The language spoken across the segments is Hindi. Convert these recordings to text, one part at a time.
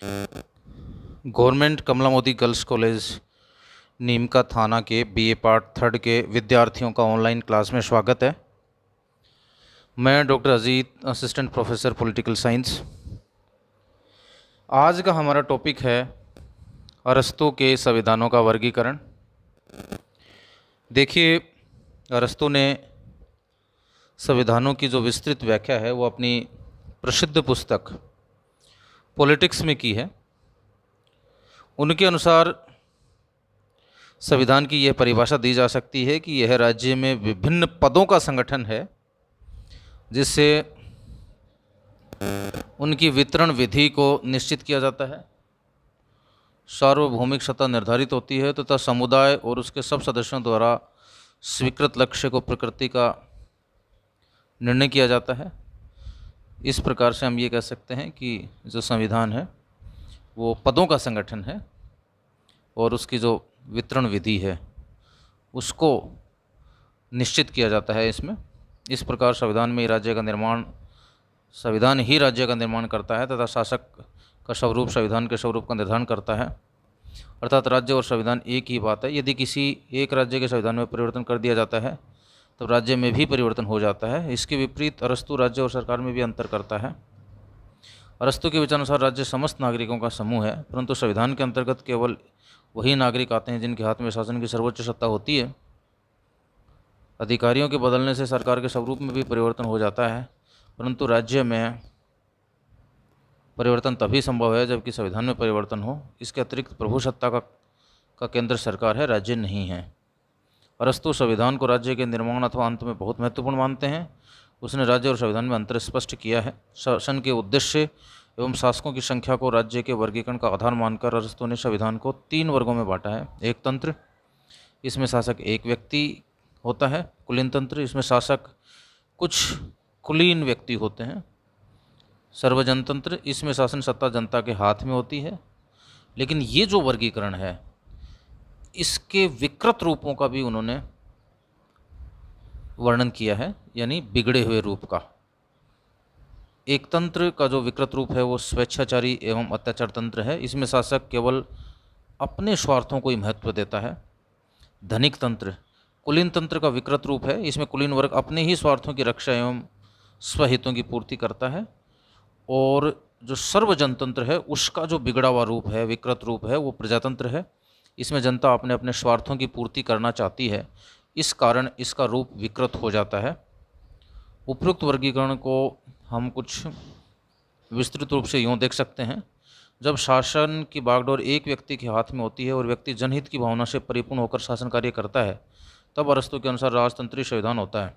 गवर्नमेंट कमला मोदी गर्ल्स कॉलेज नीमका थाना के बीए पार्ट थर्ड के विद्यार्थियों का ऑनलाइन क्लास में स्वागत है। मैं doctor Ajit, assistant professor political science. आज का हमारा टॉपिक है अरस्तू के संविधानों का वर्गीकरण। देखिए, अरस्तू ने संविधानों की जो विस्तृत व्याख्या है वो अपनी प्रसिद्ध पुस्तक पॉलिटिक्स में की है। उनके अनुसार संविधान की यह परिभाषा दी जा सकती है कि यह राज्य में विभिन्न पदों का संगठन है, जिससे उनकी वितरण विधि को निश्चित किया जाता है, सार्वभौमिक सत्ता निर्धारित होती है तथा समुदाय और उसके सब सदस्यों द्वारा स्वीकृत लक्ष्य को प्रकृति का निर्णय किया जाता है। इस प्रकार से हम ये कह सकते हैं कि जो संविधान है वो पदों का संगठन है और उसकी जो वितरण विधि है उसको निश्चित किया जाता है इसमें। इस प्रकार संविधान ही राज्य का निर्माण करता है तथा शासक का स्वरूप संविधान के स्वरूप का निर्धारण करता है। अर्थात राज्य और संविधान एक ही बात है। यदि किसी एक राज्य के संविधान में परिवर्तन कर दिया जाता है तो राज्य में भी परिवर्तन हो जाता है। इसके विपरीत अरस्तू राज्य और सरकार में भी अंतर करता है। अरस्तू के विचारानुसार राज्य समस्त नागरिकों का समूह है, परंतु संविधान के अंतर्गत केवल वही नागरिक आते हैं जिनके हाथ में शासन की सर्वोच्च सत्ता होती है। अधिकारियों के बदलने से सरकार के स्वरूप में भी परिवर्तन हो जाता है, परंतु राज्य में परिवर्तन तभी संभव है जबकि संविधान में परिवर्तन हो। इसके अतिरिक्त प्रभु सत्ता का केंद्र सरकार है, राज्य नहीं है। अरस्तू संविधान को राज्य के निर्माण अथवा अंत में बहुत महत्वपूर्ण मानते हैं। उसने राज्य और संविधान में अंतर स्पष्ट किया है। शासन के उद्देश्य एवं शासकों की संख्या को राज्य के वर्गीकरण का आधार मानकर अरस्तू ने संविधान को 3 वर्गों में बांटा है। एक तंत्र, इसमें शासक एक व्यक्ति होता है। कुलीन तंत्र, इसमें शासक कुछ कुलीन व्यक्ति होते हैं। सर्वजनतंत्र, इसमें शासन सत्ता जनता के हाथ में होती है। लेकिन ये जो वर्गीकरण है इसके विकृत रूपों का भी उन्होंने वर्णन किया है, यानी बिगड़े हुए रूप का। एक तंत्र का जो विकृत रूप है वो स्वेच्छाचारी एवं अत्याचार तंत्र है। इसमें शासक केवल अपने स्वार्थों को ही महत्व देता है। धनिक तंत्र, कुलीन तंत्र का विकृत रूप है। इसमें कुलीन वर्ग अपने ही स्वार्थों की रक्षा एवं स्वहितों की पूर्ति करता है। और जो सर्वजनतंत्र है उसका जो बिगड़ा हुआ रूप है, विकृत रूप है, वो प्रजातंत्र है। इसमें जनता अपने अपने स्वार्थों की पूर्ति करना चाहती है, इस कारण इसका रूप विकृत हो जाता है। उपरोक्त वर्गीकरण को हम कुछ विस्तृत रूप से यूँ देख सकते हैं। जब शासन की बागडोर एक व्यक्ति के हाथ में होती है और व्यक्ति जनहित की भावना से परिपूर्ण होकर शासन कार्य करता है, तब अरस्तू के अनुसार राजतंत्री संविधान होता है।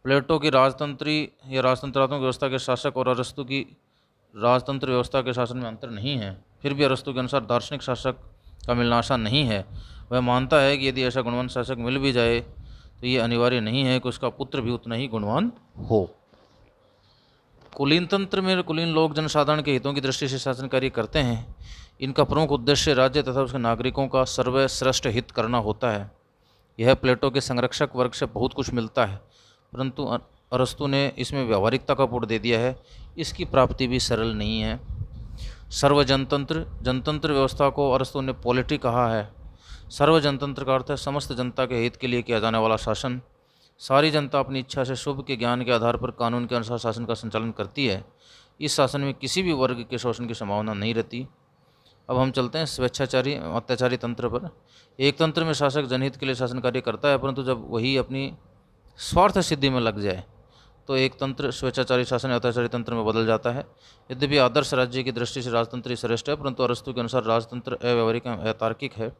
प्लेटो की राजतंत्री या राजतंत्रात्मक व्यवस्था के शासक और अरस्तू की राजतंत्र व्यवस्था के शासन में अंतर नहीं है। फिर भी अरस्तू के अनुसार दार्शनिक शासक का मिलना आसान नहीं है। वह मानता है कि यदि ऐसा गुणवान शासक मिल भी जाए तो ये अनिवार्य नहीं है कि उसका पुत्र भी उतना ही गुणवान हो। कुलीन तंत्र में कुलीन लोग जनसाधारण के हितों की दृष्टि से शासन कार्य करते हैं। इनका प्रमुख उद्देश्य राज्य तथा उसके नागरिकों का सर्वश्रेष्ठ हित करना होता है। यह प्लेटो के संरक्षक वर्ग से बहुत कुछ मिलता है, परंतु अरस्तू ने इसमें व्यावहारिकता का पुट दे दिया है। इसकी प्राप्ति भी सरल नहीं है। सर्वजनतंत्र, जनतंत्र व्यवस्था को अरस्तू ने पॉलिटी कहा है। सर्वजनतंत्र का अर्थ है समस्त जनता के हित के लिए किया जाने वाला शासन। सारी जनता अपनी इच्छा से शुभ के ज्ञान के आधार पर कानून के अनुसार शासन का संचालन करती है। इस शासन में किसी भी वर्ग के शोषण की संभावना नहीं रहती। अब हम चलते हैं स्वेच्छाचारी अत्याचारी तंत्र पर। एक तंत्र में शासक जनहित के लिए शासन कार्य करता है, परंतु जब वही अपनी स्वार्थ सिद्धि में लग जाए तो एक तंत्र स्वेच्छाचारी शासन अत्याचारी तंत्र में बदल जाता है। यद्यपि आदर्श राज्य की दृष्टि से राजतंत्र ही श्रेष्ठ है, परंतु अरस्तू के अनुसार राजतंत्र अव्यवहारिक एवं अतार्किक है।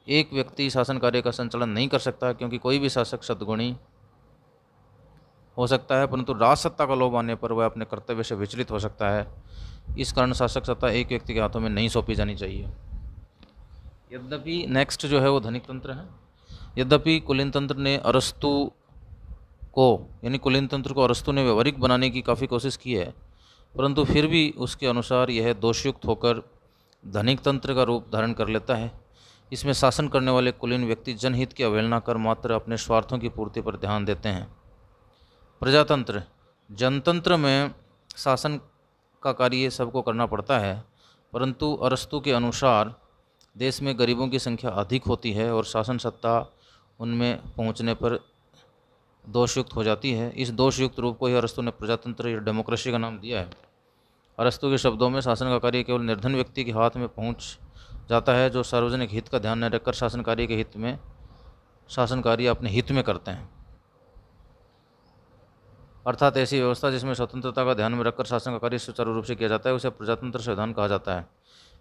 एक व्यक्ति शासन कार्य का संचालन नहीं कर सकता, क्योंकि कोई भी शासक सद्गुणी हो सकता है, परंतु राज सत्ता का लोभ आने पर वह अपने कर्तव्य से विचलित हो सकता है। इस कारण शासक सत्ता एक व्यक्ति के हाथों में नहीं सौंपी जानी चाहिए। यद्यपि नेक्स्ट जो है वो धनिक तंत्र है। यद्यपि कुलीन तंत्र ने कुलीन तंत्र को अरस्तू ने व्यवहारिक बनाने की काफ़ी कोशिश की है, परंतु फिर भी उसके अनुसार यह दोषयुक्त होकर धनिक तंत्र का रूप धारण कर लेता है। इसमें शासन करने वाले कुलीन व्यक्ति जनहित की अवहेलना कर मात्र अपने स्वार्थों की पूर्ति पर ध्यान देते हैं। प्रजातंत्र, जनतंत्र में शासन का कार्य सबको करना पड़ता है, परंतु अरस्तू के अनुसार देश में गरीबों की संख्या अधिक होती है और शासन सत्ता उनमें पहुंचने पर दोषयुक्त हो जाती है। इस दोषयुक्त रूप को ही अरस्तू ने प्रजातंत्र या डेमोक्रेसी का नाम दिया है। अरस्तू के शब्दों में शासन का कार्य केवल निर्धन व्यक्ति के हाथ में पहुंच जाता है, जो सार्वजनिक हित का ध्यान न रखकर शासन कार्य के हित में शासन कार्य अपने हित में करते हैं। अर्थात ऐसी व्यवस्था जिसमें स्वतंत्रता का ध्यान में रखकर शासन का कार्य सुचारू रूप से किया जाता है उसे प्रजातंत्र संविधान कहा जाता है।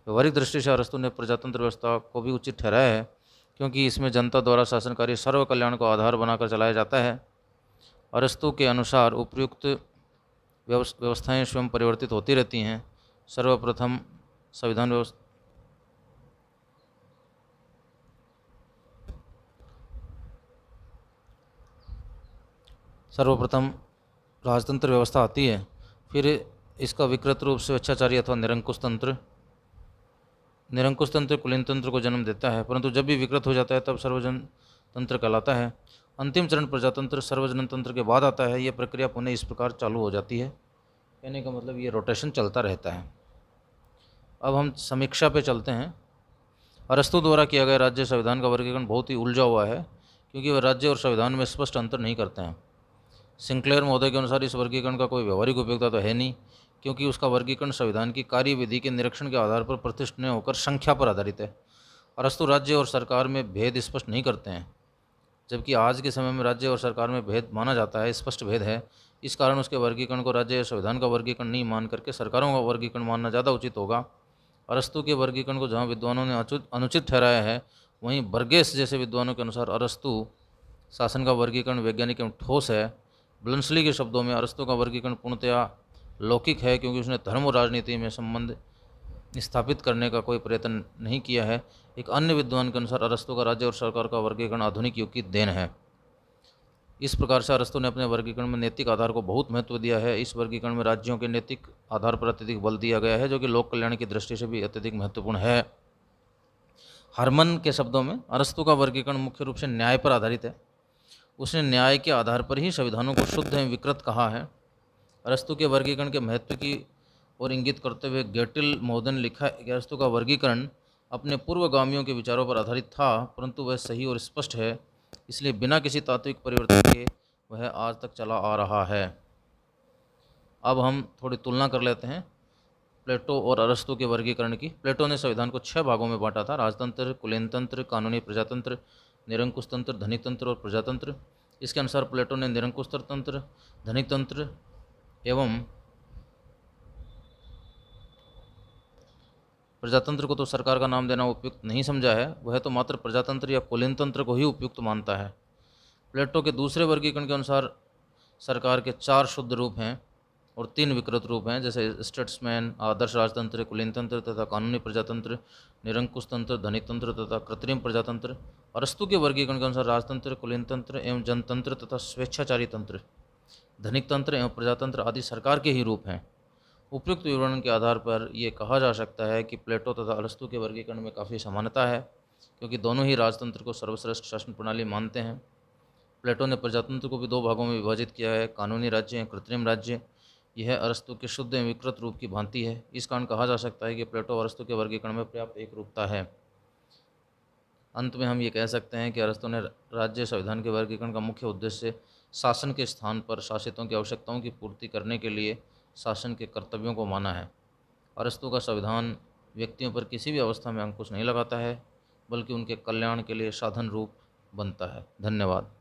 व्यवहारिक दृष्टि से अरस्तू ने प्रजातंत्र व्यवस्था को भी उचित ठहराया है, क्योंकि इसमें जनता द्वारा शासन कार्य सर्व कल्याण को आधार बनाकर चलाया जाता है। अरस्तू के अनुसार उपयुक्त व्यवस्थाएं स्वयं परिवर्तित होती रहती हैं। सर्वप्रथम संविधान व्यवस्था सर्वप्रथम राजतंत्र व्यवस्था आती है, फिर इसका विकृत रूप स्वेच्छाचारी अथवा निरंकुश तंत्र कुलीन तंत्र को जन्म देता है, परंतु जब भी विकृत हो जाता है तब सर्वजन तंत्र कहलाता है। अंतिम चरण प्रजातंत्र सर्वजन तंत्र के बाद आता है। यह प्रक्रिया पुनः इस प्रकार चालू हो जाती है। कहने का मतलब ये रोटेशन चलता रहता है। अब हम समीक्षा पे चलते हैं। अरस्तू द्वारा किया गया राज्य संविधान का वर्गीकरण बहुत ही उलझा हुआ है, क्योंकि वह राज्य और संविधान में स्पष्ट अंतर नहीं करते हैं। सिंक्लेयर महोदय के अनुसार इस वर्गीकरण का कोई व्यवहारिक उपयोगिता तो है नहीं, क्योंकि उसका वर्गीकरण संविधान की कार्यविधि के निरीक्षण के आधार पर प्रतिष्ठित न होकर संख्या पर आधारित है। अरस्तू राज्य और सरकार में भेद स्पष्ट नहीं करते हैं, जबकि आज के समय में राज्य और सरकार में भेद माना जाता है, स्पष्ट भेद है। इस कारण उसके वर्गीकरण को राज्य या संविधान का वर्गीकरण नहीं मान करके सरकारों का वर्गीकरण मानना ज़्यादा उचित होगा। अरस्तू के वर्गीकरण को जहाँ विद्वानों ने अनुचित ठहराया है, वहीं बर्गेस जैसे विद्वानों के अनुसार अरस्तू शासन का वर्गीकरण वैज्ञानिक एवं ठोस है। ब्लंसली के शब्दों में अरस्तू का वर्गीकरण पूर्णतया लौकिक है, क्योंकि उसने धर्म और राजनीति में संबंध स्थापित करने का कोई प्रयत्न नहीं किया है। एक अन्य विद्वान के अनुसार अरस्तू का राज्य और सरकार का वर्गीकरण आधुनिक युग की देन है। इस प्रकार से अरस्तू ने अपने वर्गीकरण में नैतिक आधार को बहुत महत्व दिया है। इस वर्गीकरण में राज्यों के नैतिक आधार पर अत्यधिक बल दिया गया है, जो कि लोक कल्याण की दृष्टि से भी अत्यधिक महत्वपूर्ण है। हरमन के शब्दों में अरस्तू का वर्गीकरण मुख्य रूप से न्याय पर आधारित है। उसने न्याय के आधार पर ही संविधानों को शुद्ध एवं विकृत कहा है। अरस्तू के वर्गीकरण के महत्व की ओर इंगित करते हुए गेटिल महोदय ने लिखा है कि अरस्तू का वर्गीकरण अपने पूर्वगामियों के विचारों पर आधारित था, परंतु वह सही और स्पष्ट है, इसलिए बिना किसी तात्विक परिवर्तन के वह आज तक चला आ रहा है। अब हम थोड़ी तुलना कर लेते हैं प्लेटो और अरस्तू के वर्गीकरण की। प्लेटो ने संविधान को 6 भागों में बांटा था: राजतंत्र, कुलीन तंत्र, कानूनी प्रजातंत्र, निरंकुश तंत्र, धनिक तंत्र और प्रजातंत्र। इसके अनुसार प्लेटो ने निरंकुश तंत्र, धनिक तंत्र एवं प्रजातंत्र को तो सरकार का नाम देना उपयुक्त नहीं समझा है, वह तो मात्र प्रजातंत्र या कुलीन तंत्र को ही उपयुक्त मानता है। प्लेटो के दूसरे वर्गीकरण के अनुसार सरकार के 4 शुद्ध रूप हैं और 3 विकृत रूप हैं, जैसे स्टेट्समैन, आदर्श राजतंत्र, कुलीन तंत्र तथा कानूनी प्रजातंत्र, निरंकुश तंत्र, धनिक तंत्र तथा कृत्रिम प्रजातंत्र। अरस्तू के वर्गीकरण के अनुसार राजतंत्र, कुलीन तंत्र एवं जनतंत्र तथा स्वेच्छाचारी तंत्र, धनिक तंत्र एवं प्रजातंत्र आदि सरकार के ही रूप हैं। उपयुक्त विवरण के आधार पर यह कहा जा सकता है कि प्लेटो तथा अरस्तू के वर्गीकरण में काफ़ी समानता है, क्योंकि दोनों ही राजतंत्र को सर्वश्रेष्ठ शासन प्रणाली मानते हैं। प्लेटो ने प्रजातंत्र को भी 2 भागों में विभाजित किया है: कानूनी राज्य एवं कृत्रिम राज्य। यह अरस्तू के शुद्ध एवं विकृत रूप की भांति है। इस कारण कहा जा सकता है कि प्लेटो और अरस्तू के वर्गीकरण में पर्याप्त एकरूपता है। अंत में हम ये कह सकते हैं कि अरस्तू ने राज्य संविधान के वर्गीकरण का मुख्य उद्देश्य शासन के स्थान पर शासितों की आवश्यकताओं की पूर्ति करने के लिए शासन के कर्तव्यों को माना है। अरस्तू का संविधान व्यक्तियों पर किसी भी अवस्था में अंकुश नहीं लगाता है, बल्कि उनके कल्याण के लिए साधन रूप बनता है। धन्यवाद।